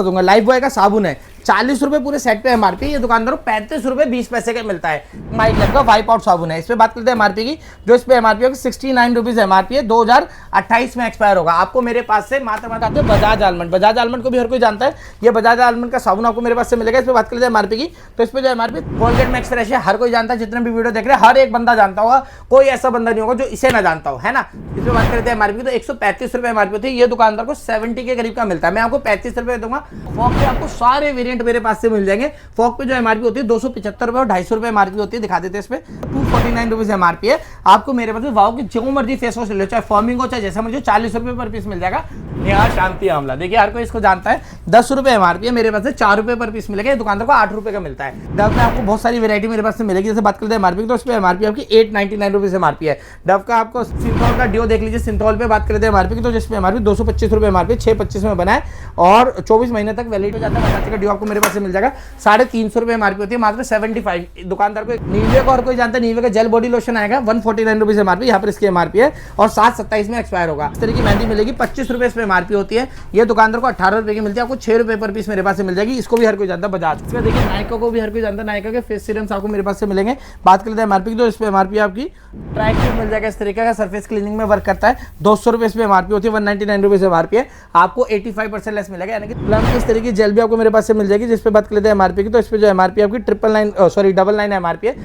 दूंगा। Life boy का साबुन है 40 रुपए पूरे सेट पे एमआरपी, ये दुकानदारों 35 रुपए 20 पैसे का मिलता है। माइक लैब का वाइप आउट साबुन है, इस पे बात करते हैं एमआरपी की, जो इस पे एमआरपी होगी 69 रुपीज एमआरपी है, 2028 में एक्सपायर होगा। आपको मेरे पास से मात्र बजाज आलमंड, बजाज आलमंड को भी हर कोई जानता है, ये बजाज आलमंड का साबुन आपको मेरे पास से मिलेगा। इस पे बात करते हैं एमआरपी की, तो इस पे जो एमआरपी कोलगेट मैक्स फ्रेश है, हर कोई जानता है, जितने भी वीडियो देख रहे हैं हर एक बंदा जानता होगा, कोई ऐसा बंदा नहीं होगा जो इसे ना जानता हो, है ना। इस पे बात करते हैं एमआरपी, तो 135 रुपए एमआरपी थी, ये दुकानदार को 70 के करीब का मिलता है, मैं आपको 35 रुपए दूंगा। फॉग पे आपको सारे वेरिएंट मेरे पास से मिल जाएंगे। फॉग पे जो एमआरपी होती है 275 रुपए और 250 रुपए एमआरपी होती है, दिखा देते हैं। इस पे 249 रुपीज एमआरपी है। आपको मेरे पास वाव की जो मर्जी फेस वॉश ले लो, चाहे फॉर्मिंग हो चाहे जैसा मर्जी, 40 रुपए पर पीस मिल जाएगा। यहाँ शांति आंवला, देखिए हर कोई इसको जानता है, 10 रुपए एमआरपी है, मेरे पास से 4 रुपए पर पीस मिलेगा, दुकानदार को 8 रुपए का मिलता है। डव में आपको बहुत सारी वेरायटी मेरे पास से मिलेगी। जैसे बात करते हैं एमआरपी, तो इस पे एमआरपी आपकी 899 रुपीज एमआरपी है। डव का आपको सिंथॉल का डिओ देख लीजिए, सिंथॉल पे बात करते हैं एमआरपी की, तो जिसपे एमआरपी 225 रुपए एमआरपी, 625 में बना है और 24 महीने तक वैलिड हो जाता है। बजाज का डिओ आपको मेरे पास से मिल जाएगा, 350 रुपए एमआरपी होती है, मात्र 75। दुकानदार को नीवे को और कोई जानता है, नीवे का जेल बॉडी लोशन आएगा 149 रुपीज एमआरपी, यहाँ पर इसकी एमआरपी है और 7/27 में एक्सपायर होगा। इस तरह की मेहंदी मिलेगी 25 रुपए इस पे एमआरपी होती है, ये दुकानदार को 18 रुपए की मिलती है, आपको 6 रुपए पर पीस मेरे पास से मिल जाएगी। इसको भी हर कोई जानता है बजाज। इसमें देखिए नायका को भी हर कोई जानता है, नायका के फेस सीरम्स आपको मेरे पास से मिलेंगे। बात करते हैं एमआरपी की, तो इस पे एमआरपी आपकी ट्राई क्यूब मिल जाएगा, इस तरीके का सर्फेस क्लीनिंग में वर्क करता है, 200 रुपए इस पे एमआरपी होती है, 199 रुपीज एमआरपी है, आपको 85% लेस मिलेगा। यानी कि प्लम की इस तरीके की जेल भी आपको मेरे पास से मिल जाएगी। जिस पे बात करते हैं एमआरपी की, तो इस पे जो एमआरपी आपकी 999 एमआरपी है।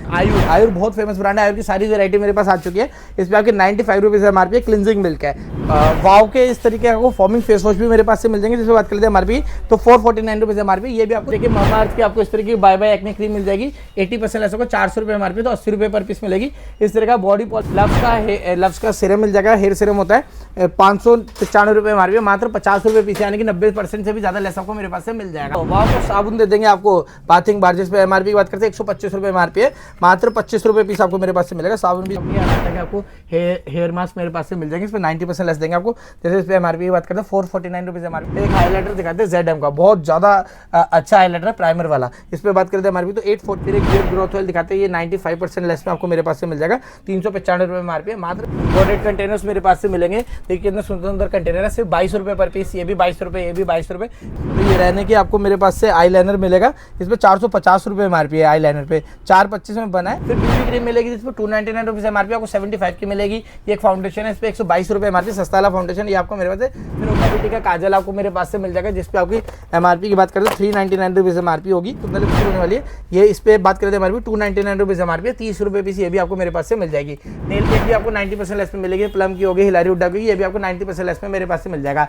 आयुर बहुत फेमस ब्रांड है, आयुर की सारी वेरायटी मेरे पास आ चुकी है। इस पे आपकी 95 रुपीज एमआरपी है। क्लिनजिंग मिल्क है, वाव के इस तरीके का फॉर्मिंग फेस वॉश भी मेरे पास से मिल जाएंगे। जिस पे बात करते हैं एमआरपी, तो 449 रुपीज एमआरपी। ये भी आपको देखिए मामाअर्थ की आपको इस तरीके की बाय बाय एक्ने क्रीम मिल जाएगी, 80% लेस होगा, 400 रुपए एमआरपी, तो 80 रुपए पर पीस मिलेगी। इस तरह का बॉडी लव्स का सीरम मिल जाएगा, हेयर सीरम होता है, 595 रुपए एमआरपी, मात्र 50 रुपए पीस, यानी कि 90% से भी ज्यादा लेस आपको मेरे पास से मिल जाएगा। वाव को साबुन दे देंगे आपको बाथिंग बार, जिस पे एमआरपी की बात करते हैं 125 रुपए एमआरपी है, मात्र 25 रुपए पीस आपको मेरे पास से मिलेगा। साबुन भी आपको हेयर मास्क मेरे पास से मिल जाएंगे, इस पे 90% लेस देंगे आपको। जैसे इस पे एमआरपी की बात करते हैं 449 रुपीज एमआरपी। एक हाईलाइटर दिखाते हैं ZM का, बहुत ज्यादा अच्छा हाईलाइटर है, प्राइमर वाला। इस पे बात करते हैं एमआरपी, तो 840 बियर ग्रोथ ऑयल दिखाते हैं, ये 95% लेस में आपको मेरे पास से मिल जाएगा, 395 रुपए एमआरपी है। मात्र इंपोर्टेड कंटेनर्स मेरे पास से मिलेंगे, देखिए कितने सुंदर कंटेनर है, सिर्फ 22 रुपए पर पीस, ये भी 22 रुपए, ये भी 22 रुपए। तो ये रहने की आपको मेरे पास से आईलाइनर मिलेगा, इस पे 450 रुपए एमआरपी है, आईलाइनर पे 425 में बना है। फिर ब्यूटी क्रीम मिलेगी, जिस पे 299 रुपीज एमआरपी, आपको 75 की मिलेगी। ये एक फाउंडेशन है, इस पे 122 रुपए एमआरपी, सस्ता वाला फाउंडेशन, ये आपको मेरे पास है। फिर उल्टा ब्यूटी का काजल आपको मेरे पास से मिल जाएगा, जिस पे आपकी एमआरपी की बात करते हैं 399 रुपीज एमआरपी होगी, तो मतलब होने वाली है ये। इस पे बात करते हैं एमआरपी 299 रुपीज एमआरपी, 30 रुपए पीस, ये भी आपको मेरे पास से मिल जाएगी। नेल पेंट भी आपको 90% लेस में मिलेगी, प्लम की होगी, हिलारी हुड्डा की, ये भी आपको 90% लेस में मेरे पास से मिल जाएगा।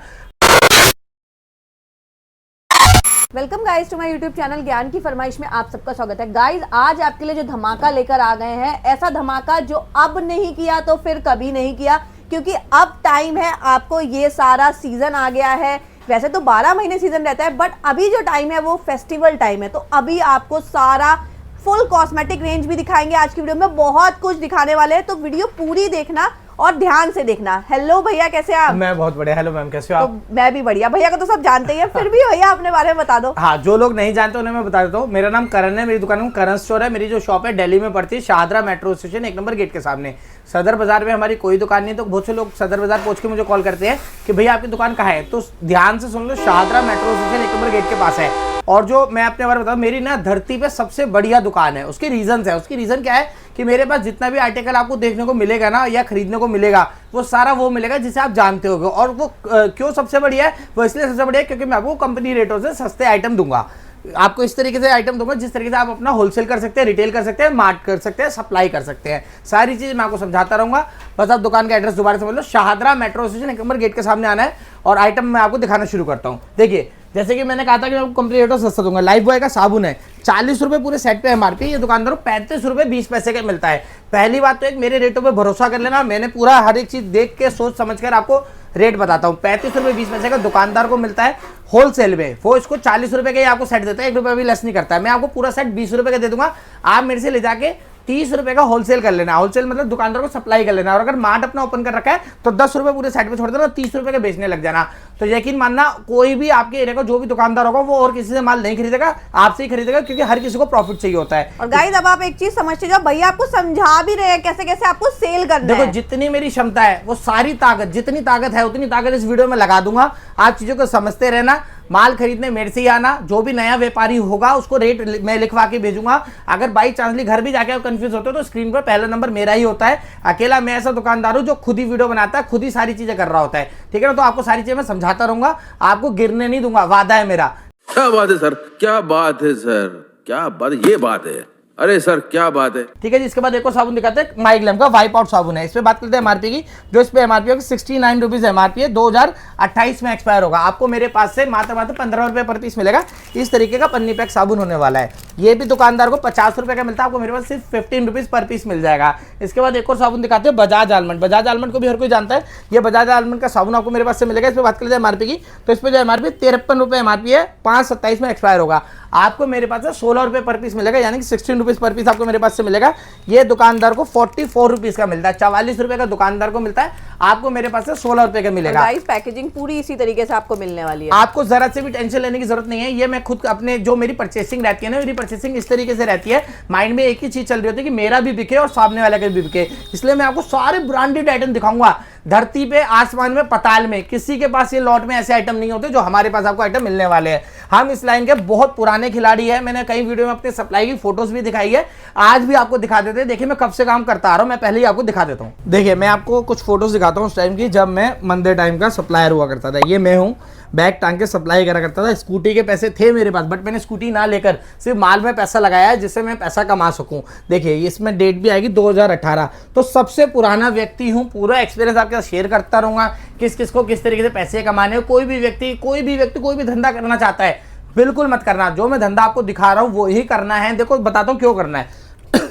Welcome guys to my YouTube channel ज्ञान की फरमाइश में आप सबका स्वागत है। गाइस आज आपके लिए जो धमाका लेकर आ गए हैं, ऐसा धमाका जो अब नहीं किया तो फिर कभी नहीं किया, क्योंकि अब टाइम है आपको, ये सारा सीजन आ गया है। वैसे तो 12 महीने सीजन रहता है, बट अभी जो टाइम है वो फेस्टिवल टाइम है, तो अभी आपको सारा फुल कॉस्मेटिक रेंज भी दिखाएंगे। आज की वीडियो में बहुत कुछ दिखाने वाले हैं, तो वीडियो पूरी देखना और ध्यान से देखना। हेलो भैया, कैसे आप? मैं बहुत बढ़िया। हेलो मैम, कैसे हो आप? तो मैं भी बढ़िया। भैया का तो सब जानते ही हैं, फिर भी भैया अपने बारे में बता दो। हाँ, जो लोग नहीं जानते उन्हें मैं बता देता हूँ। मेरा नाम करण है, मेरी दुकान करण स्टोर है। मेरी जो शॉप है दिल्ली में पड़ती है, Shahdara metro station 1 number gate के सामने। सदर बाजार में हमारी कोई दुकान नहीं है, तो बहुत से लोग सदर बाजार पहुंच के मुझे कॉल करते हैं कि भैया आपकी दुकान कहाँ है, तो ध्यान से सुन लो, Shahdara metro station 1 number gate के पास है। और जो मैं अपने बारे में बताऊँ, मेरी ना धरती पे सबसे बढ़िया दुकान है। उसकी रीजन है, उसकी रीजन क्या है कि मेरे पास जितना भी आर्टिकल आपको देखने को मिलेगा ना या खरीदने को मिलेगा, वो सारा वो मिलेगा जिसे आप जानते होगे। और वो क्यों सबसे बढ़िया है, वो इसलिए सबसे बढ़िया है क्योंकि मैं आपको कंपनी रेटों से सस्ते आइटम दूंगा। आपको इस तरीके से आइटम दूंगा जिस तरीके से आप अपना होलसेल कर सकते हैं, रिटेल कर सकते हैं, मार्ट कर सकते हैं, सप्लाई कर सकते हैं। सारी चीज़ मैं आपको समझाता रहूंगा। बस आप दुकान का एड्रेस दोबारा समझ लो, Shahdara metro station 1 number gate के सामने आना है और आइटम मैं आपको दिखाना शुरू करता हूँ। देखिए, जैसे कि मैंने कहा था कि मैं आपको कंपनी रेटों से सस्ता दूंगा। लाइफ बॉय का साबुन है 40 रुपए पूरे सेट पे एमआरपी, ये दुकानदारों 35 रुपए 20 पैसे का मिलता है। पहली बात तो एक, मेरे रेटों पे भरोसा कर लेना, मैंने पूरा हर एक चीज देख के सोच समझ कर आपको रेट बताता हूँ। 35 रुपए 20 पैसे का दुकानदार को मिलता है होलसेल में, वो इसको 40 रुपए का ही आपको सेट देता है, 1 रुपए भी लेस नहीं करता है। मैं आपको पूरा सेट 20 रुपए का दे दूंगा, आप मेरे से ले जाके 30 रुपए का होलसेल कर लेना। होलसेल मतलब दुकानदार को सप्लाई कर लेना। और अगर मार्ट अपना ओपन कर रखा है तो 10 रुपए पूरे साइड पे छोड़ देना, 30 रुपए का बेचने लग जाना। तो यकीन मानना, कोई भी आपके एरिया का जो भी दुकानदार होगा वो और किसी से माल नहीं खरीदेगा, आपसे ही खरीदेगा, क्योंकि हर किसी को प्रॉफिट चाहिए होता है। और गाइस अब आप एक चीज समझते जाओ, भैया आपको समझा भी रहे हैं कैसे कैसे आपको सेल करना है। देखो, जितनी मेरी क्षमता है वो सारी ताकत, जितनी ताकत है उतनी ताकत इस वीडियो में लगा दूंगा। आप चीजों को समझते रहना। माल खरीदने मेरे से ही आना, जो भी नया व्यापारी होगा उसको रेट मैं लिखवा के भेजूंगा। अगर बाई चांसली घर भी जाके कंफ्यूज होते हो तो स्क्रीन पर पहला नंबर मेरा ही होता है। अकेला मैं ऐसा दुकानदार हूं जो खुद ही वीडियो बनाता है, खुद ही सारी चीजें कर रहा होता है, ठीक है ना। तो आपको सारी चीजें मैं समझाता रहूंगा, आपको गिरने नहीं दूंगा, वादा है मेरा। क्या बात है सर, क्या बात है सर, क्या बात, ये बात है, अरे सर क्या बात है। ठीक है जी, इसके बाद एक और साबुन दिखाते हैं, माइग्लैम का वाइप आउट साबुन है। इस पे बात करते हैं एमआरपी की, जो इस पे एमआरपी होगी 69 रुपीज एमआरपी है, 2028 में एक्सपायर होगा। आपको मेरे पास से मात्र 15 रुपए पर पीस मिलेगा। इस तरीके का पन्नी पैक साबुन होने वाला है। ये भी दुकानदार को 50 रुपए का मिलता है, आपको मेरे पास सिर्फ 15 रुपीज पर पीस मिल जाएगा। इसके बाद एक और साबुन दिखाते हैं, बजाज आलमंड। बजाज आलमंड को भी हर कोई जानता है, ये बजाज आलमंड का साबुन आपको मेरे पास से मिलेगा। इस पे बात करते हैं एमआरपी की, तो इस पे जो एमआरपी 53 रुपए एमआरपी है, 5/27 में एक्सपायर होगा। आपको मेरे पास से 16 रुपए पर पीस मिलेगा, यानी कि 16 रुपीज पर पीस आपको मेरे पास से मिलेगा। ये दुकानदार को 44 रुपीज का मिलता है, 44 रुपए का दुकानदार को मिलता है, आपको मेरे पास से 16 रुपए का मिलेगा। गाइस पैकेजिंग पूरी इसी तरीके से आपको मिलने वाली है, आपको जरा से भी टेंशन लेने की जरूरत नहीं है। ये मैं खुद अपने जो मेरी परचेसिंग रहती है ना, मेरी परचेसिंग इस तरीके से रहती है, माइंड में एक ही चीज चल रही होती है कि मेरा भी बिके और सामने वाले का भी बिके। इसलिए मैं आपको सारे ब्रांडेड आइटम दिखाऊंगा, धरती पे, आसमान में, पताल में, किसी के पास ये लॉट में ऐसे आइटम नहीं होते जो हमारे पास आपको आइटम मिलने वाले हैं। हम इस लाइन के बहुत पुराने खिलाड़ी हैं, मैंने कई वीडियो में अपने सप्लाई की फोटोज भी दिखाई है, आज भी आपको दिखा देते हैं। देखिए मैं कब से काम करता आ रहा हूं, मैं पहले ही आपको दिखा देता हूं। देखिए मैं आपको कुछ फोटोज दिखाता हूं उस टाइम की, जब मैं मंदिर टाइम का सप्लायर हुआ करता था। ये मैं हूं, बैग टांग के सप्लाई करा करता था। स्कूटी के पैसे थे मेरे पास, बट मैंने स्कूटी ना लेकर सिर्फ माल में पैसा लगाया है, जिससे मैं पैसा कमा सकूं। देखिए इसमें डेट भी आएगी 2018, तो सबसे पुराना व्यक्ति हूं, पूरा एक्सपीरियंस आपके साथ शेयर करता रहूंगा, किस किस को किस तरीके से पैसे कमाने। कोई भी व्यक्ति कोई भी धंधा करना चाहता है, बिल्कुल मत करना। जो मैं धंधा आपको दिखा रहा हूं वो ही करना है। देखो बताता हूं क्यों करना है।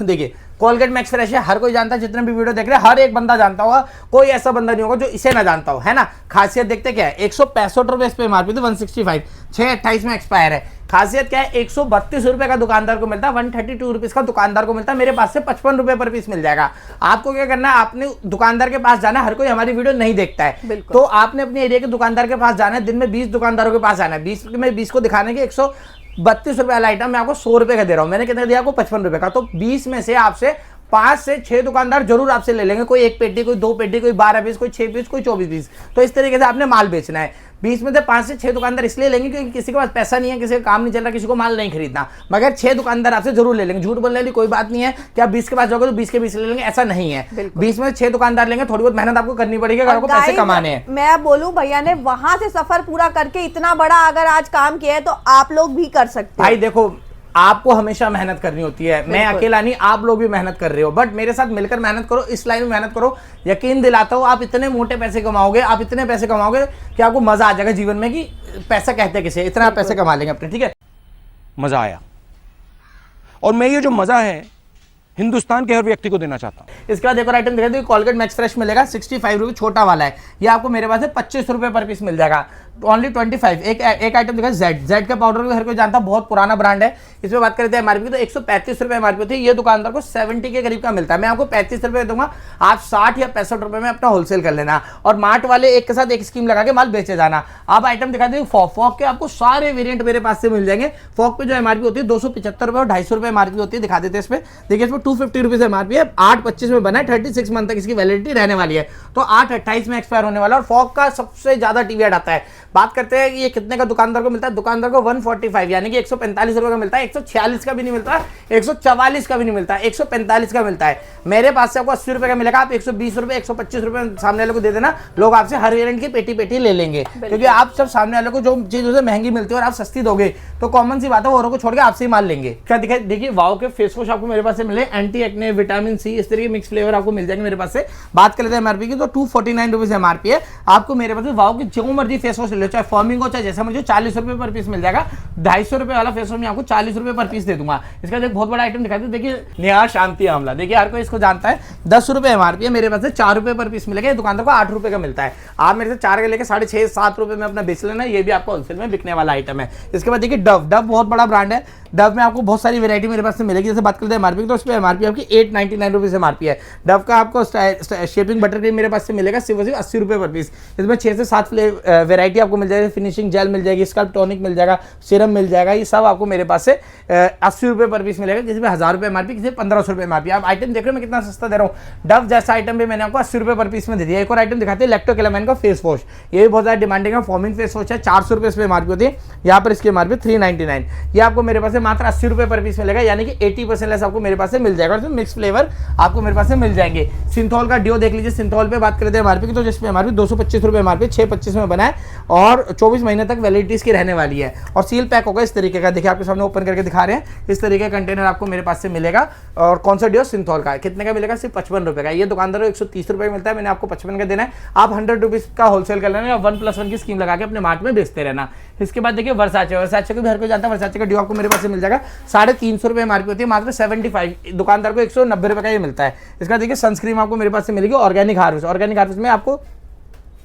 देखिए कोलगेट मैक्स फ्रेश है, हर कोई जानता है, जितने भी वीडियो देख रहे हैं हर एक बंदा जानता होगा, कोई ऐसा बंदा नहीं होगा जो इसे ना जानता हो, है ना। खासियत देखते क्या है, 165 रुपए इस पे एमआरपी थी, 165, 6/28 में एक्सपायर है। खासियत क्या है, 132 रुपए का दुकानदार को मिलता है, 132 रुपीज का दुकानदार को मिलता है। मेरे पास से 55 रुपए पर पीस मिल जाएगा। आपको क्या करना है, आपने दुकानदार के पास जाना है। हर कोई हमारी वीडियो नहीं देखता है, तो आपने अपने एरिया के दुकानदार के पास जाना है। दिन में 20 दुकानदारों के पास जाना है। 20 में 20 को दिखाने के 132 रुपए वाला आइटम मैं आपको 100 रुपए का दे रहा हूं। मैंने कितना दिया आपको, 55 रुपए का। तो 20 में से आपसे 5 से 6 दुकानदार जरूर आपसे ले लेंगे, कोई 1 पेटी, कोई 2 पेटी, कोई 12 पीस, कोई 6 पीस, कोई 24 पीस। तो इस तरीके से आपने माल बेचना है। 20 में से 5 से 6 दुकानदार इसलिए लेंगे क्योंकि किसी के पास पैसा नहीं है, किसी का काम नहीं चल रहा, किसी को माल नहीं खरीदना, मगर 6 दुकानदार आपसे जरूर ले लेंगे। झूठ बोलने वाली कोई बात नहीं है कि आप 20 के पास जाओगे तो 20 के 20 ले लेंगे, ऐसा नहीं है। 20 में 6 दुकानदार लेंगे, थोड़ी बहुत मेहनत आपको करनी पड़ेगी अगर आपको पैसे कमाने हैं। मैं बोलूं भैया ने वहां से सफर पूरा करके इतना बड़ा अगर आज काम किया है, तो आप लोग भी कर सकते हैं। भाई देखो आपको हमेशा मेहनत करनी होती है, मैं अकेला नहीं, आप लोग भी मेहनत कर रहे हो, बट मेरे साथ मिलकर मेहनत करो, इस लाइन में मेहनत करो। यकीन दिलाता हूं आप इतने मोटे पैसे कमाओगे, आप इतने पैसे कमाओगे कि आपको मजा आ जाएगा जीवन में कि पैसा कहते किसे, इतना आप पैसे कमा लेंगे अपने, ठीक है। मजा आया, और मैं ये जो मजा है हिंदुस्तान के हर व्यक्ति को देना चाहता हूं। इसके बाद एक और आइटम दिखाते हैं, कोलगेट मैक्स फ्रेश मिलेगा, 65 रुपये, छोटा वाला है। ये आपको मेरे पास है 25 रुपए पर पीस मिल जाएगा, ओनली 25। एक आइटम दिखा जेड का पाउडर भी हर कोई जानता है, बहुत पुराना ब्रांड है। इसमें बात करते हैं एमआरपी, तो 135 रुपए एमआरपी थी, ये दुकानदार को 70 के करीब का मिलता है। मैं आपको 35 रुपए दूंगा, आप 60 या 65 रुपए में अपना होलसेल कर लेना, और मार्ट वाले एक के साथ एक स्कीम लगा के माल बेचे जाना। अब आइटम दिखाते हैं फॉक के, आपको सारे वेरिएंट मेरे पास से मिल जाएंगे। फॉक पे जो एमआरपी होती है 275 रुपए और 250 रुपए एमआरपी होती है, दिखा देते हैं इसमें। देखिए इसमें 250 रुपीज एमआरपी है, 8/25 में बना है, 36 मंथ तक इसकी वैलिडिटी रहने वाली है, तो 8/28 में एक्सपायर होने वाला। और फॉक का सबसे ज्यादा टीवीएड आता है। बात करते हैं ये कितने का दुकानदार को मिलता है, दुकानदार को 145 यानी कि 145 रुपए का मिलता है, 146 का भी नहीं मिलता, 144 का भी नहीं मिलता, 145 का मिलता है। मेरे पास से आपको 80 रुपए का मिलेगा, आप 120 रुपए 125 रुपए सामने वाले को दे देना, लोग आपसे हर वेरिएंट की पेटी ले लेंगे, क्योंकि आप सब सामने वाले को जो चीज उसे महंगी मिलती है और आप सस्ती दोगे तो कॉमन सी बात है, औरों को छोड़ के आपसे ही माल लेंगे। क्या दिखाई, देखिए वाओ के फेस वॉश आपको मेरे पास से मिले, एंटी एक्ने, विटामिन सी, इस तरीके मिक्स फ्लेवर आपको मिल जाएंगे मेरे पास से। बात कर लेते हैं एमआरपी की, तो 249 रुपीज एमआरपी है। आपको मेरे पास वाओ की जो मर्जी फेस वॉश ले लो, चाहे फॉर्मिंग हो चाहे जैसा मुझे, 40 रुपए पर पीस मिल जाएगा। 250 रुपए वाला फेस वॉश मैं आपको 40 रुपए पर पीस दे दूंगा। इसका एक बहुत बड़ा आइटम दिखाते हैं, देखिए नेहा शांति आंवला, देखिए हर कोई इसको जानता है, 10 रुपए एमआरपी है, मेरे पास से 4 रुपए पर पीस मिलेगा। दुकानदार को 8 रुपए का मिलता है, आप मेरे से 4 के लेकर 6.5-7 रुपए में अपना बेच लेना, ये भी आपको होलसेल में बिकने वाला आइटम है। इसके बाद देखिए डव बहुत बड़ा ब्रांड है, डव में आपको बहुत सारी वैरायटी मेरे पास से मिलेगी। जैसे बात करते हैं एमआरपी, तो उस पर एमआरपी आपकी 899 रुपीज एमआरपी है। डव का आपको शेपिंग बटर क्रीम मेरे पास से मिलेगा सिर्फ 80 रुपए पर पीस। इसमें 6 से 7 वेरायटी आपको आपको मिल जाएगी, फिनिशिंग जेल मिल जाएगी, स्कल्प टॉनिक मिल जाएगा, सीरम मिल जाएगा, ये सब आपको मेरे पास से 80 रुपये पर पीस मिलेगा, किसी में 1000 रुपये एमआरपी, किसी 1500 रुपये एमआरपी। आप आइटम देख रहे हो मैं कितना सस्ता दे रहा हूँ। डव जैसा आइटम भी मैंने आपको 80 रुपये पर पीस में दे दिया। एक और आइटम दिखाते हैं लैक्टोकैलामाइन का फेस वॉश, ये भी बहुत ज़्यादा डिमांडिंग है, फॉर्मिंग फेस वॉश है, 400 रुपये इस पर एमआरपी होती है, यहाँ पर इसकी एमआरपी 399। ये आपको मेरे पास से मात्र 80 रुपये पर पीस मिलेगा, यानी कि 80% लेस आपको मेरे पास से मिल जाएगा। और मिक्स फ्लेवर आपको मेरे पास से मिल जाएंगे। सिंथॉल का डिओ देख लीजिए, सिंथॉल पे बात करते हैं एमआरपी की, तो जिसमें एमआरपी 225 रुपये एमआरपी 625 में बना है और 24 महीने तक वैलिडिटी इसकी रहने वाली है। और सील पैक होगा इस तरीके का, देखिए आपके सामने ओपन करके दिखा रहे हैं, इस तरीके का कंटेनर आपको मेरे पास से मिलेगा। और कौन सा डिओ? सिंथॉल का। कितने का मिलेगा? सिर्फ 55 रुपये का। ये दुकानदार को 130 रुपये मिलता है, मैंने आपको 55 का देना है। आप 100 रुपीज़ का होलसेल कर लेना, 1+1 की स्कीम लगा के अपने मार्ट में बेचते रहना। इसके बाद देखिए वर्साचे, वर्साचे को भी हर कोई जानता है, वर्साचे का डिओ आपको मेरे पास से मिल जाएगा, 350 रुपये एमआरपी होती है, मात्र 75। दुकानदार को 190 रुपये का ये मिलता है। इसका देखिए सनस्क्रीन आपको मेरे पास से मिलेगी ऑर्गेनिक हार्वेस्ट। ऑर्गेनिक हार्वेस्ट में आपको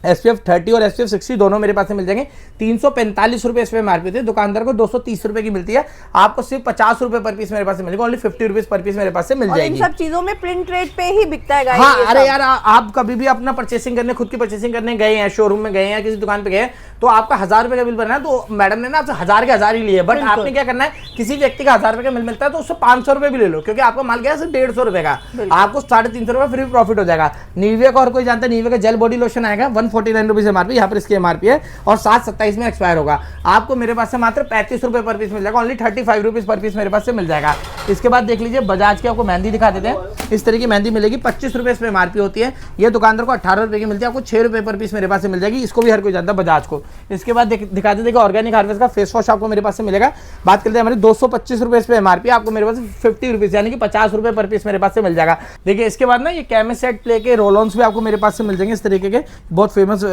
SPF 30 और SPF 60 दोनों मेरे पास से मिल जाएंगे। 345 रुपये इस पे एमआरपी होती है, दुकानदार को 230 रुपये की मिलती है, आपको सिर्फ 50 रुपये पर पीस मेरे पास से मिलेगा। ओनली 50 रुपीज पर पीस मेरे पास से मिल जाएगी। इन सब चीजों में प्रिंट रेट पे ही बिकता है गाइस। हाँ, अरे यार आप कभी भी अपना परचेसिंग करने, खुद की परचेसिंग करने गए हैं, शोरूम में गए हैं, किसी दुकान पे गए, तो आपका 1000 रुपये का बिल भरना है, तो मैडम ने ना आपसे 1000 के 1000 ही लिए। बट आपने क्या करना है, किसी व्यक्ति का 1000 रुपये का बिल मिलता है तो उससे 500 रुपये भी ले लो, क्योंकि आपका माल गया सिर्फ 150 रुपये का, आपको 350 रुपये फ्री प्रॉफिट हो जाएगा। नीविया का और कोई जानता है, नीविया का जेल बॉडी लोशन आएगा 149 रुपीज एमआरपी, यहाँ पर इसकी एमआरपी है और 7/27 में एक्सपायर होगा। आपको मेरे पास से मात्र 35 रुपये पर पीस मिल जाएगा, ओनली 35 रुपीज पर पीस मेरे पास से मिल जाएगा। इसके बाद देख लीजिए बजाज की आपको मेहंदी दिखा देते हैं। इस तरह की मेहंदी मिलेगी, 25 रुपये इस पर एमआरपी होती है, ये दुकानदार को 18 रुपये की मिलती है, आपको 6 रुपये पर पीस मेरे पास से मिल जाएगी। इसको भी हर कोई जानता है बजाज को। इसके बाद दिखाते देखिए ऑर्गेनिक हार्वेस्ट का फेस वॉश आपको मेरे पास से मिलेगा। बात करते हैं हमारे 225 रुपये इस पर एमआरपी, आपको मेरे पास 50 रुपीज यानी कि 50 रुपये पर पीस मेरे पास से मिल जाएगा। देखिए इसके बाद ना ये केमिस्ट सेट प्ले के रोल ऑन्स भी आपको मेरे पास से मिल जाएंगे, इस तरीके के बहुत फेमस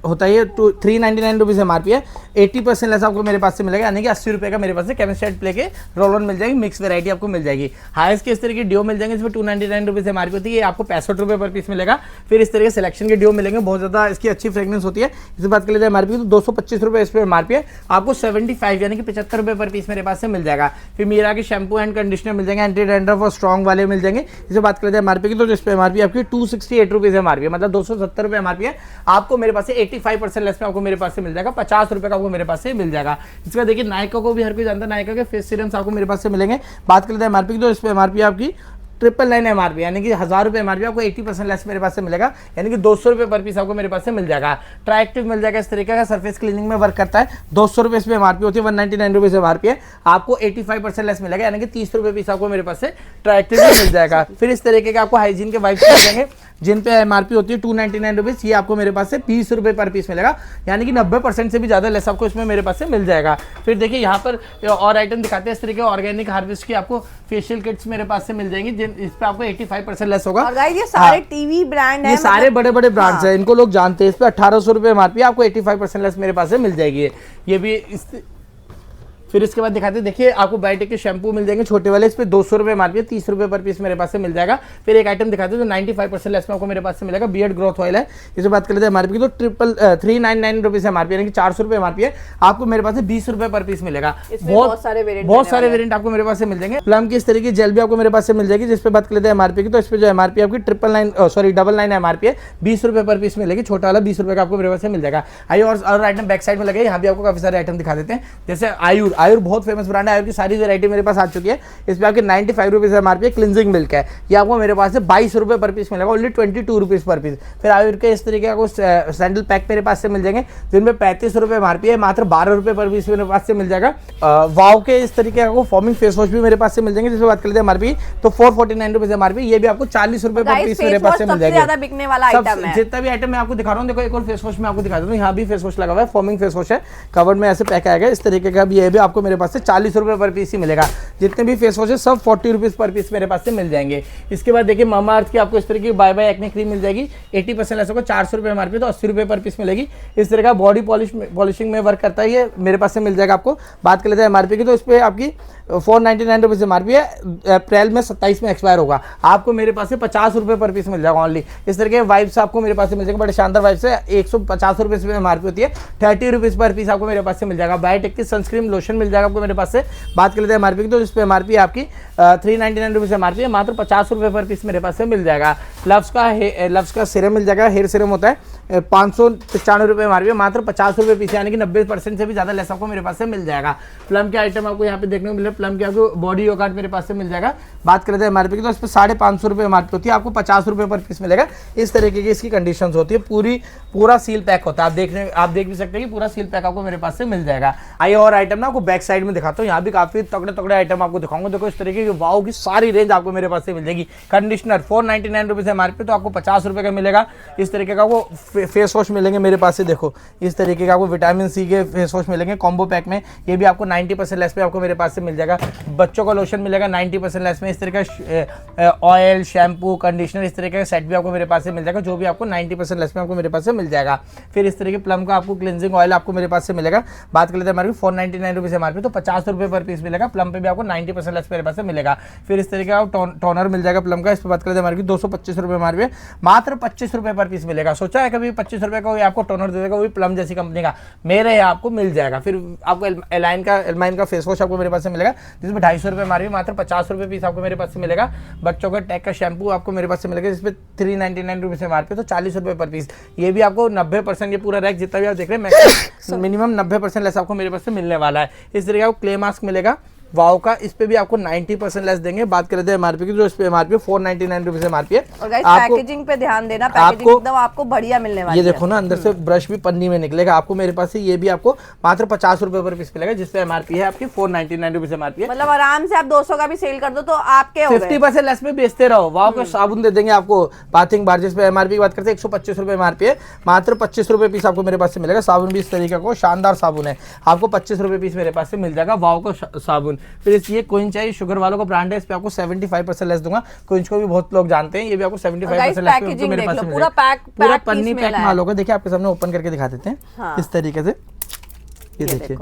होता है ये। 399 रुपीज एमआरपी है, 80% लेस आपको मेरे पास से मिलेगा, यानी कि 80 रुपये का मेरे पास से केमिस्ट सेट प्ले के रोल ऑन मिल जाएगी। मिक्स वैरायटी आपको मिल जाएगी। हाईएस्ट के इस तरह के डिओ मिल जाएंगे, इसमें 299 रुपीज एमआरपी होती है, ये आपको 65 रुपये पर पीस मिलेगा। फिर इस तरह के सिलेक्शन के डिओ मिलेंगे, बहुत ज्यादा इसकी अच्छी फ्रेग्रेंस होती है। इस बात के लिए एमआरपी तो 225 रुपये इस पर एमआरपी है, आपको 75 यानी कि 75 रुपये पर पीस मेरे पास से मिल जाएगा। फिर मीरा के शैम्पू एंड कंडीशनर मिल जाएंगे, एंटी डैंड्रफ और स्ट्रॉन्ग वाले मिल जाएंगे। इसे बात करते हैं एमआरपी की, तो जिस पे एमआरपी आपकी 268 रुपीज एमआरपी है, मतलब 270 रुपये एमआरपी है, आपको मेरे पास से 85% लेस में आपको मेरे पास से मिल जाएगा, 50 रुपये का आपको मेरे पास से मिल जाएगा। इसका देखिए नायका को भी हर कोई जानता है, नायका के फेस सीरम्स आपको मेरे पास से मिलेंगे। बात करते हैं एमआरपी की, तो इस पे एमआरपी आपकी 999 एमआरपी यानी कि 1000 रुपये एमआरपी, आपको 80% लेस मेरे पास से मिलेगा, यानी कि 200 रुपये पर पीस आपको मेरे पास से मिल जाएगा। ट्राइएक्टिव मिल जाएगा, इस तरीके का सरफेस क्लीनिंग में वर्क करता है, 200 रुपये इस पे एमआरपी होती है, 199 रुपीज एमआरपी है, आपको 85% लेस मिलेगा, यानी कि 30 रुपये पीस आपको मेरे पास से ट्राइएक्टिव मिल जाएगा। फिर इस तरीके के आपको हाइजीन के वाइप्स मिल जाएंगे, जिन पे एमआरपी होती है 299 रुपीज, ये आपको मेरे पास से 20 रुपये पर पीस मिलेगा, यानी कि 90% से भी ज़्यादा लेस आपको इसमें मेरे पास से मिल जाएगा। फिर देखिए यहाँ पर और आइटम दिखाते हैं, इस तरीके ऑर्गेनिक हार्वेस्ट की आपको फेशियल किट्स मेरे पास से मिल जाएंगी, जिन इस पे आपको 85% लेस होगा। और गाइस ये सारे टीवी ब्रांड है, ये सारे बड़े बड़े ब्रांड्स हैं, इनको लोग जानते हैं। इस पे 1800 रुपये एमआरपी, आपको 85% लेस मेरे पास से मिल जाएगी। ये भी फिर इसके बाद दिखाते हैं, देखिए आपको बायोटेक के शैम्पू मिल जाएंगे छोटे वाले, इस पे 200 रुपये एमआरपी है, 30 रुपये पर पीस मेरे पास से मिल जाएगा। फिर एक आइटम दिखाते हैं जो 95% लेस में आपको मेरे पास से मिलेगा, बियर्ड ग्रोथ ऑयल है। इसे बात कर लेते हैं एमआरपी की, तो 399 रुपीज एमआरपी यानी कि 400 रुपये एमआरपी है, आपको मेरे पास से 20 रुपये पर पीस मिलेगा। बहुत सारे वेरिएंट आपको मेरे पास से मिल जाएंगे। प्लम की इस तरीके की जेल भी आपको मेरे पास से मिल जाएगी, जिस पे बात कर लेते हैं एमआरपी की, तो इस पे जो एमआरपी आपकी 999 एमआरपी है, 20 रुपये पर पीस मिलेगी, छोटा वाला 20 रुपये का आपको मेरे पास से मिल जाएगा। आइए और आइटम बैक साइड में लगे, यहाँ भी आपको काफी सारे आइटम दिखा देते हैं। जैसे आयुर बहुत फेमस ब्रांड, आयुर की सारी वैरायटी मेरे पास आ चुकी है। इस पे आपकी 95 रुपीज एमआरपी है, क्लिनजिंग मिल्क है, ये आपको मेरे पास से 22 रुपये पर पीस मिलेगा, ओनली 22 रुपीज पर पीस। फिर आयुर के इस तरीके का सैंडल पैक मेरे पास से मिल जाएंगे, जिनमें 35 रुपये एमआरपी है, मात्र 12 रुपये पर पीस मेरे पास से मिल जाएगा। वाव के इस तरीके का फॉर्मिंग फेस वॉश भी मेरे पास से मिल जाएंगे, जिसमें बात कर लेते हैं एमआरपी, तो 449 रुपीज एमआरपी, ये भी आपको 40 रुपये पर पीस मेरे पास से मिल जाएगा। बिकने वाला आइटम है, जितना भी आइटम मैं आपको दिखा रहा हूँ, देखो एक और फेस वॉश मैं आपको दिखा दूँ, यहाँ भी फेस वॉश लगा हुआ है, फॉर्मिंग फेस वॉश है, कवर में ऐसे पैक आएगा इस तरीके का भी, ये भी आपको मेरे पास से 40 रुपये पर पीस ही मिलेगा। जितने भी फेस वॉश है सब 40 रुपीज पर पीस मेरे पास से मिल जाएंगे। इसके बाद देखिए मामा अर्थ की आपको इस तरह की बाय बाय एक्ने क्रीम मिल जाएगी, 80% लेस होगा, 400 रुपये एमआरपी, तो 80 रुपये पर पीस मिलेगी। इस तरह का बॉडी पॉलिशिंग में वर्क करता है, ये मेरे पास से मिल जाएगा आपको। बात कर लेते हैं एमआरपी की, तो इस पर आपकी 499 रुपीज एमआरपी है, अप्रैल में 27 में एक्सपायर होगा, आपको मेरे पास से 50 रुपये पर पीस मिल जाएगा ओनली। इस तरह के वाइप्स आपको मेरे पास से मिल जाएंगे, बड़े शानदार वाइप्स है, 150 रुपये एमआरपी होती है, 30 रुपीज पर पीस आपको मेरे पास से मिल जाएगा। बायोटेक की सनस्क्रीन लोशन मिल जाएगा आपको मेरे पास से। बात कर लेते हैं एमआरपी की, तो इस पर एमआरपी आपकी 399 रुपीज एमआरपी है, मात्र 50 रुपये पर पीस मेरे पास से मिल जाएगा। लव्स का सीरम मिल जाएगा, हेयर सीरम होता है, 595 एमआरपी है, मात्र 50 रुपये पीस, यानी कि 90% से भी ज़्यादा लेस आपको मेरे पास से मिल जाएगा। प्लम के आइटम आपको यहाँ पे देखने को मिल रहा है, प्लम के आपको बॉडी योगर्ट मेरे पास से मिल जाएगा। बात करते हैं एमआरपी की, तो इस पर 550 रुपये एमआरपी होती है, आपको 50 रुपये पर पीस मिलेगा। इस तरीके की इसकी कंडीशंस होती है, पूरा सील पैक होता है। आप देख भी सकते हैं कि पूरा सील पैक आपको मेरे पास से मिल जाएगा। आइए और आइटम ना आपको बैक साइड में दिखाता हूँ, यहाँ भी काफी तगड़े आइटम आपको दिखाऊंगा। देखो इस तरीके की वाओ की सारी रेंज आपको मेरे पास से मिल जाएगी। कंडीशनर 499 रुपीज एमआरपी, तो आपको 50 रुपये का मिलेगा। इस तरीके का आपको फेस वॉश मिलेंगे मेरे पास से, देखो इस तरीके का आपको विटामिन सी के फेस वॉश मिलेंगे कॉम्बो पैक में, ये भी आपको 90% लेस पे आपको मेरे पास से मिल जाएगा। बच्चों का लोशन मिलेगा 90% लेस में। इस तरीके का ऑयल, शैम्पू, कंडीशनर, इस तरीके का सेट भी आपको मेरे पास से मिल जाएगा, जो भी आपको 90% लेस में आपको मेरे पास से मिल जाएगा। फिर इस तरीके प्लम का आपको क्लिनजिंग ऑयल आपको मेरे पास से मिलेगा। बात कर लेते हैं हमारे 499 रुपीज एमआरपी, तो 50 रुपये पर पीस मिलेगा। प्लम पे भी आपको 90% लेस मेरे पास से मिलेगा। फिर इस तरीके का टोनर मिल जाएगा प्लम का, इस पर बात करते हैं हमारे 225 रुपये एमआरपी, मात्र 25 रुपये पर पीस मिलेगा। सोचा है कभी 25 रुपये का आपको टोनर दे देगा, वो भी प्लम जैसी कंपनी का, मेरे यहाँ आपको मिल जाएगा। फिर आपको एलाइन का फेस वॉश आपको मेरे पास से मिलेगा, जिसमें 250 रुपये एमआरपी, मात्र 50 रुपये पीस आपको मेरे पास से मिलेगा। बच्चों का टैग का शैम्पू आपको मेरे पास से मिलेगा, जिसपे 399 रुपीज एमआरपी, तो 40 रुपये पर पीस। ये भी आपको 90%, ये पूरा रैक जितना भी आप देख रहे हैं मिनिमम 90% लेस आपको मेरे पास से मिलने वाला है। इस तरीके का क्ले मास्क मिलेगा वाओ का, इस पे भी आपको 90% लेस देंगे। बात कर लेते हैं एमआरपी की, जो इस पे एमआरपी 499 रुपीज एमआरपी है। और गाइस पैकेजिंग पे ध्यान देना, पैकेजिंग एकदम आपको बढ़िया मिलने वाली है। ये देखो ना, अंदर से ब्रश भी पन्नी में निकलेगा आपको मेरे पास से, ये भी आपको मात्र 50 रुपए पर पीस मिलेगा, जिसपे एमआरपी है आपकी 499 रुपीज एमआरपी है। मतलब आराम से आप 200 का भी सेल कर दो तो आपके 50% लेस में बेचते रहो। वाओ के साबुन दे देंगे आपको बाथिंग बार, जिसपे एमआरपी की बात करते हैं 125 रुपए एमआरपी है, मात्र 25 रुपए पीस आपको मेरे पास से मिलेगा। साबुन भी इस तरीके का शानदार साबुन है, आपको 25 रुपए पीस मेरे पास से मिल जाएगा वाओ का साबुन। फिर ये कोइन चाहिए, शुगर वालों का ब्रांड है, इस पे आपको 75% लेस दूंगा। कोइन को भी बहुत लोग जानते हैं, ये भी आपको 75% लेस पे मेरे पास से मिलेगा। पूरा पन्नी पैक माल होगा। देखिए आपके सामने ओपन करके दिखा देते हैं इस तरीके से, ये देखिए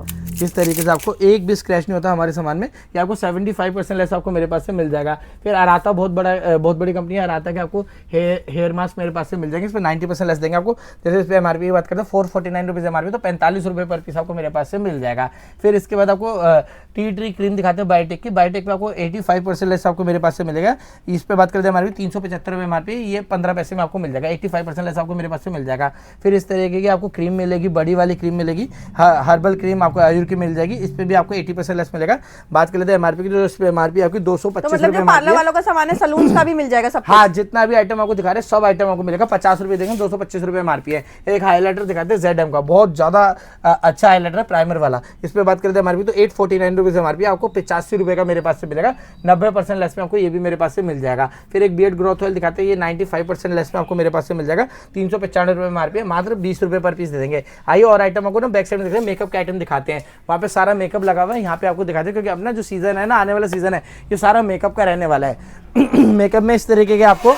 इस तरीके से आपको एक भी स्क्रैच नहीं होता हमारे सामान में। ये आपको 75% लेस आपको मेरे पास से मिल जाएगा। फिर अराता बहुत बड़ी कंपनी है अराता के, आपको हेयर मास्क मेरे पास से मिल जाएंगे, इस पर 90% लेस देंगे आपको। जैसे इस पर एमआरपी की बात करते हैं 449 रुपीज एमआरपी, तो 45 रुपये पर पीस आपको मेरे पास से मिल जाएगा। फिर इसके बाद आपको टी ट्री क्रीम दिखाते हैं बायोटेक की, बायोटेक पे आपको 85% लेस आपको मेरे पास से मिलेगा। इस पर बात करते हैं एमआरपी 375 रुपये एमआरपी, ये 15 पैसे में आपको मिल जाएगा, 85% लेस आपको मेरे पास से मिल जाएगा। फिर इस तरीके की आपको क्रीम मिलेगी, बड़ी वाली क्रीम मिलेगी, हर्बल क्रीम आपको आयुर की मिल जाएगी, इस पे भी आपको 80% लेस मिलेगा। बात कर लेते हैं एमआरपी की, जो इस पे एमआरपी आपकी 225 रुपए। मतलब पार्लर वालों का सामान है, सलून का भी मिल जाएगा सब। हाँ, जितना भी आइटम आपको दिखा रहे हैं सब आइटम आपको मिलेगा, 50 रुपए देंगे, 225 रुपए एमआरपी है। एक हाईलाइटर दिखाते हैं ZM का, बहुत ज्यादा अच्छा हाईलाइटर है, प्राइमर वाला। इस पे बात करते हैं एमआरपी, तो 849 रुपीज एमआरपी, आपको 85 रुपए का मेरे पास से मिलेगा, 90% लेस में आपको ये भी मेरे पास से मिल जाएगा। फिर एक बियर्ड ग्रोथ ऑयल दिखाते हैं, ये 95% लेस में आपको मेरे पास से मिल जाएगा, 395 रुपए एमआरपी है, मात्र 20 रुपए पर पीस दे देंगे। आइए और आइटम आपको ना बैक साइड में दिखाते हैं, मेकअप के आइटम दिखाते हैं। वहाँ पे सारा मेकअप लगा हुआ है, यहाँ पे आपको दिखाते हैं, क्योंकि अपना जो सीजन है ना, आने वाला सीजन है, ये सारा मेकअप का रहने वाला है। मेकअप में इस तरीके के आपको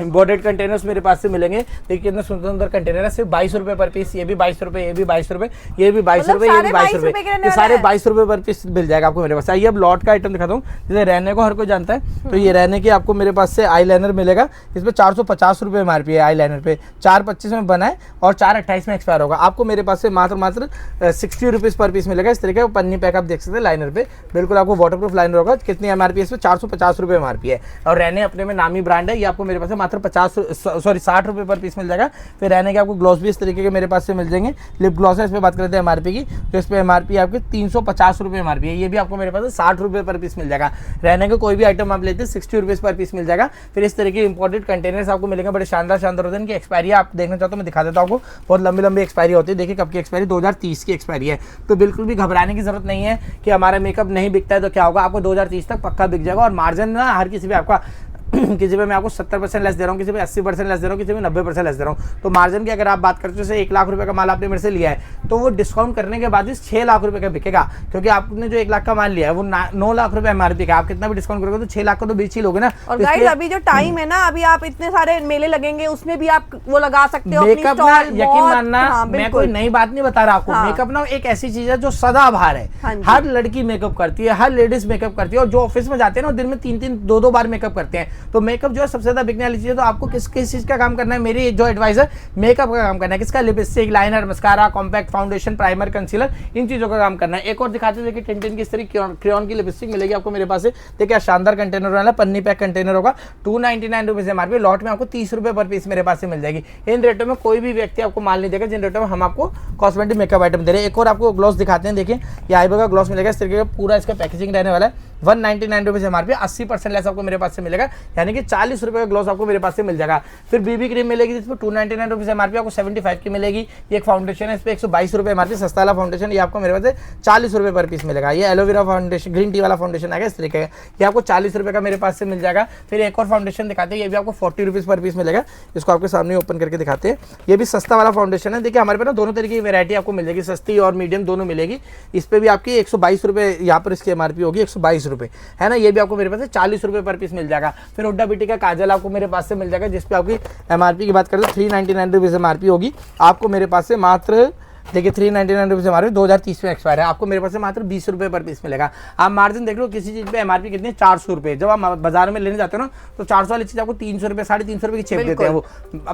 इम्पोर्टेड कंटेनर्स मेरे पास से मिलेंगे। देखिए कितने सुंदर सुंदर कंटेनर है, सिर्फ 22 रुपए पर पीस। ये भी 22 रुपए, ये भी 22 रुपए, ये भी 22 रुपए, ये भी 22 रुपए, ये सारे 22 रुपए पर पीस मिल जाएगा आपको मेरे पास। आइए अब लॉट का आइटम दिखाता हूँ, जैसे रहने को हर कोई जानता है, तो ये रहने की आपको मेरे पास से आईलाइनर मिलेगा, इसमें 450 रुपए एमआरपी है आईलाइनर पे, 425 में बना है और 428 में एक्सपायर होगा। आपको मेरे पास से मात्र 60 रुपीज़ पर पीस मिलेगा। इस तरीके का पन्नी पैक आप देख सकते हैं लाइनर पे, बिल्कुल आपको वाटरप्रूफ लाइनर होगा। कितनी एमआरपी है इसमें? 450 रुपए एमआरपी है। और रहने अपने में नामी ब्रांड है, ये आपको मेरे पास से मात्र 60 रुपए पर पीस मिल जाएगा। फिर रहने के आपको ग्लॉस भी इस तरीके के मेरे पास से मिल जाएंगे। लिप ग्लॉस है, इस पर बात करते हैं एमआरपी की, तो इस पर एमआरपी आपकी 350 रुपए एमआरपी है, ये भी आपको मेरे पास 60 रुपए पर पीस मिल जाएगा। रहने का कोई भी आइटम आप लेते हैं 60 रुपीज़ पर पीस मिल जाएगा। फिर इस तरीके के इंपोर्टेड कंटेनर्स आपको मिलेंगे, बड़े शानदार शानदार होते हैं। इनकी एक्सपायरी आप देखना चाहते हो, मैं दिखा देता हूँ आपको, बहुत लंबी लंबी एक्सपायरी होती है। देखिए कब की एक्सपायरी, 2030 की एक्सपायरी है। तो बिल्कुल भी घबराने की जरूरत नहीं है कि हमारा मेकअप नहीं बिकता है तो क्या होगा, आपको 2030 तक पक्का बिक जाएगा। और मार्जिन ना हर किसी भी आपका किसी पे मैं आपको 70% लेस दे रहा हूँ, किसी पे 80% लेस दे रहा हूँ, किसी पे 90% लेस दे रहा हूँ। तो मार्जिन की अगर आप बात करते हो, जैसे 1 लाख रुपए का माल आपने मेरे से लिया है, तो वो डिस्काउंट करने के बाद भी 6 लाख रुपए का बिकेगा, क्योंकि आपने जो 1 लाख का माल लिया है वो 9 लाख रुपए एमआरपी का। आप कितना भी डिस्काउंट करोगे तो 6 लाख का तो बेच ही लोगे ना। और गाइस अभी जो टाइम है ना, अभी आप इतने सारे मेले लगेंगे, उसमें भी आप वो लगा सकते हो मेकअप ना, यकीन मानना मैं कोई नई बात नहीं बता रहा आपको। मेकअप ना एक ऐसी चीज है जो सदाबहार है, हर लड़की मेकअप करती है, हर लेडीज मेकअप करती है, और जो ऑफिस में जाते हैं ना दिन में 3-3 2-2 बार मेकअप करते हैं। तो मेकअप जो है सबसे ज़्यादा बिकने वाली चीज़ है। तो आपको किस किस चीज़ का काम करना है, मेरी जो एडवाइस है मेकअप का काम करना है। किसका? Lipstick, liner, mascara, compact, foundation, primer, concealer, इन चीज़ों का काम करना है। एक और दिखाते हैं, देखिए टिंटिन की इस तरह क्रेयॉन की लिपस्टिक मिलेगी आपको मेरे पास से। देखिए शानदार कंटेनर वाला पन्नी पैक कंटेनर होगा, 299 रुपीज़ MRP। लॉट में आपको 30 रुपये पर पीस मेरे पास से मिल जाएगी। इन रेटों में कोई भी व्यक्ति आपको माल नहीं देगा जिन रेटों में हम आपको कॉस्मेटिक मेकअप आइटम दे रहे हैं। एक और आपको ग्लॉस दिखाते हैं, देखिए ये आईब्रो का ग्लॉस मिलेगा इस तरीके का, पूरा इसका पैकेजिंग रहने वाला है। 199 रुपीज़ MRP, 80% लेस आपको मेरे पास से मिलेगा, यानी कि 40 रुपये का ग्लॉस आपको मेरे पास से मिल जाएगा। फिर बीबी क्रीम मिलेगी जिसमें 299 रुपीज़ MRP, आपको 75 की मिलेगी। ये एक फाउंडेशन है, इस पर 122 रुपये MRP, सस्ता वाला फाउंडेशन, ये आपको मेरे पास से 40 रुपये पर पीस मिलेगा। ये एलोवेरा फाउंडेशन, ग्रीन टी वाला फाउंडेशन आएगा इस तरीके का, ये आपको 40 रुपये का मेरे पास से मिल जाएगा। फिर एक और फाउंडेशन दिखाते हैं, ये भी आपको 40 रुपीज़ पर पीस मिलेगा। इसको आपके सामने ओपन करके दिखाते हैं, ये भी सस्ता वाला फाउंडेशन है। देखिए हमारे पास ना दोनों तरीके की वैरायटी आपको मिल जाएगी, सस्ती और मीडियम दोनों मिलेगी। इस पर भी आपकी 122 रुपये यहाँ पर इसकी MRP होगी, 122 रुपये है ना। ये भी आपको मेरे पास से 40 रुपये पर पीस मिल जाएगा। फिर हुड्डा ब्यूटी का काजल आपको मेरे पास से मिल जाएगा, जिस पे आपकी MRP की बात करें तो 399 रुपीज़ MRP होगी आपको मेरे पास से। मात्र देखिए 399 रुपीज़ हमारे 2030 में एक्सपायर है, आपको मेरे पास से मात्र 20 रुपये पर पीस मिलेगा। आप मार्जिन देख लो, किसी चीज़ पे MRP कितनी है, 400 रुपये। जब आप बाजार में लेने जाते हो ना तो 400 वाली चीज़ आपको 300 रुपये, 350 रुपये की छेप देते हैं वो।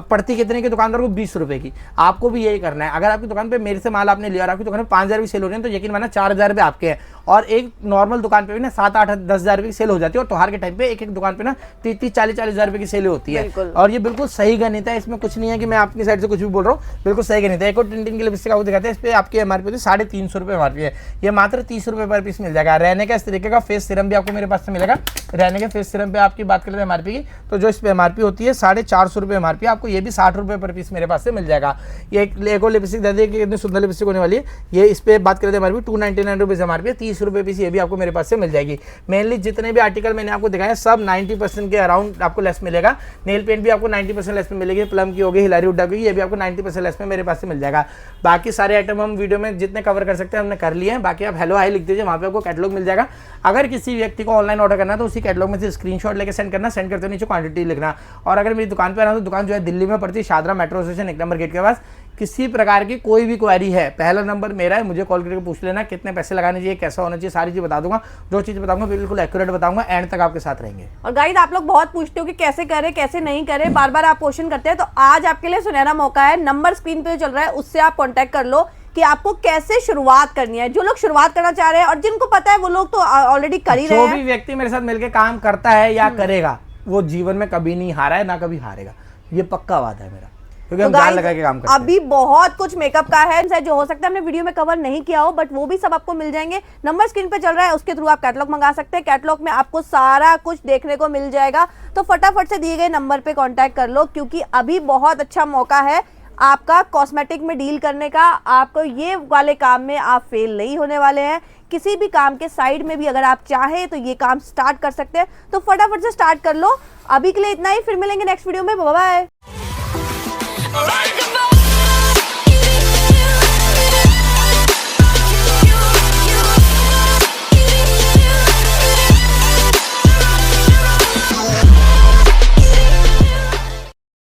पड़ती कितने की दुकानदार को? 20 रुपये की। आपको भी यही करना है। अगर आपकी दुकान पर मेरे से माल आपने लिया और आपकी दुकान में 5000 भी सेल हो रहे हैं तो यकीन माना 4000 रुपये आपके हैं। और एक नॉर्मल दुकान पे भी ना 7, 8, 10 हज़ार रुपये की सेल हो जाती है। और त्योहार के टाइम पे एक दुकान पे ना 30, 40 हज़ार रुपये की सेल होती है। और ये बिल्कुल सही गणित है, इसमें कुछ नहीं है कि मैं अपनी साइड से कुछ भी बोल रहा हूँ, बिल्कुल सही गणित है। एक और टिंटिन की लिपस्टिक आपको दिखाते हैं, इस पर आपकी MRP होती है 350 रुपये MRP है, ये मात्र 30 रुपये पर पीस मिल जाएगा। रहने का इस तरीके का फेस सीरम भी आपको मेरे पास से मिलेगा। रहने के फेस सीरम पे आपकी बात करते हैं MRP की, तो जो इस पर MRP होती है 450 रुपये MRP, आपको ये भी 60 रुपये पर पीस मेरे पास से मिल जाएगा। ये एक और लिपस्टिक दे दी, कितनी सुंदर लिपस्टिक होने वाली है। ये इस पर बात करते हैं MRP 299 रुपीज़ MRP, 30 रुपये पीस ये भी आपको मेरे पास से मिल जाएगी। मेनली जितने भी आर्टिकल मैंने आपको दिखाए सब 90% के अराउंड आपको लेस मिलेगा। नेल पेंट भी आपको 90% लेस में मिलेगी, प्लम की होगी, हिलारी हुड्डा की, ये भी आपको 90% लेस में मेरे पास से मिल जाएगा। बाकी सारे आइटम हम वीडियो में जितने कवर कर सकते हैं हमने कर लिए हैं। बाकी आप हेलो हाई लिख दीजिए, वहाँ पे आपको कैटलॉग मिल जाएगा। अगर किसी व्यक्ति को ऑनलाइन ऑर्डर करना है तो उसी कैटलॉग में से स्क्रीनशॉट लेके सेंड करना, सेंड करते नीचे क्वांटिटी लिखना। और अगर मेरी दुकान पर आना तो दुकान जो है दिल्ली में पड़ती है, Shahdara metro station 1 number gate के पास। किसी प्रकार की कोई भी क्वेरी है, पहला नंबर मेरा है, मुझे कॉल करके पूछ लेना कितने पैसे लगाने चाहिए, कैसा होना चाहिए, सारी चीज़ बता दूंगा। जो चीज़ बताऊंगा बिल्कुल एक्यूरेट बताऊंगा, एंड तक आपके साथ रहेंगे। और गाइस आप लोग बहुत पूछते हो कि कैसे करें कैसे नहीं करें, बार बार आप क्वेश्चन करते हैं, तो आज आपके लिए सुनहरा मौका है। नंबर स्क्रीन पे चल रहा है, उससे आप कॉन्टैक्ट कर लो कि आपको कैसे शुरुआत करनी है। जो लोग शुरुआत करना चाह रहे हैं और जिनको पता है वो लोग तो ऑलरेडी कर ही रहे हैं। जो भी व्यक्ति मेरे साथ मिलकर काम करता है या करेगा वो जीवन में कभी नहीं हारा है, ना कभी हारेगा, ये पक्का वादा है मेरा, क्योंकि हम जान लगा के काम करते हैं। अभी बहुत कुछ मेकअप का है जो हो सकता है हमने वीडियो में कवर नहीं किया हो, बट वो भी सब आपको मिल जाएंगे। नंबर स्क्रीन पे चल रहा है, उसके थ्रू आप कैटलॉग मंगा सकते हैं। कैटलॉग में आपको सारा कुछ देखने को मिल जाएगा। तो फटाफट से दिए गए नंबर पे कांटेक्ट कर लो, क्योंकि अभी बहुत अच्छा मौका है आपका कॉस्मेटिक में डील करने का। आपको ये वाले काम में आप फेल नहीं होने वाले हैं। किसी भी काम के साइड में भी अगर आप चाहें तो ये काम स्टार्ट कर सकते हैं, तो फटाफट से स्टार्ट कर लो। अभी के लिए इतना ही, फिर मिलेंगे नेक्स्ट वीडियो में। Bye bye.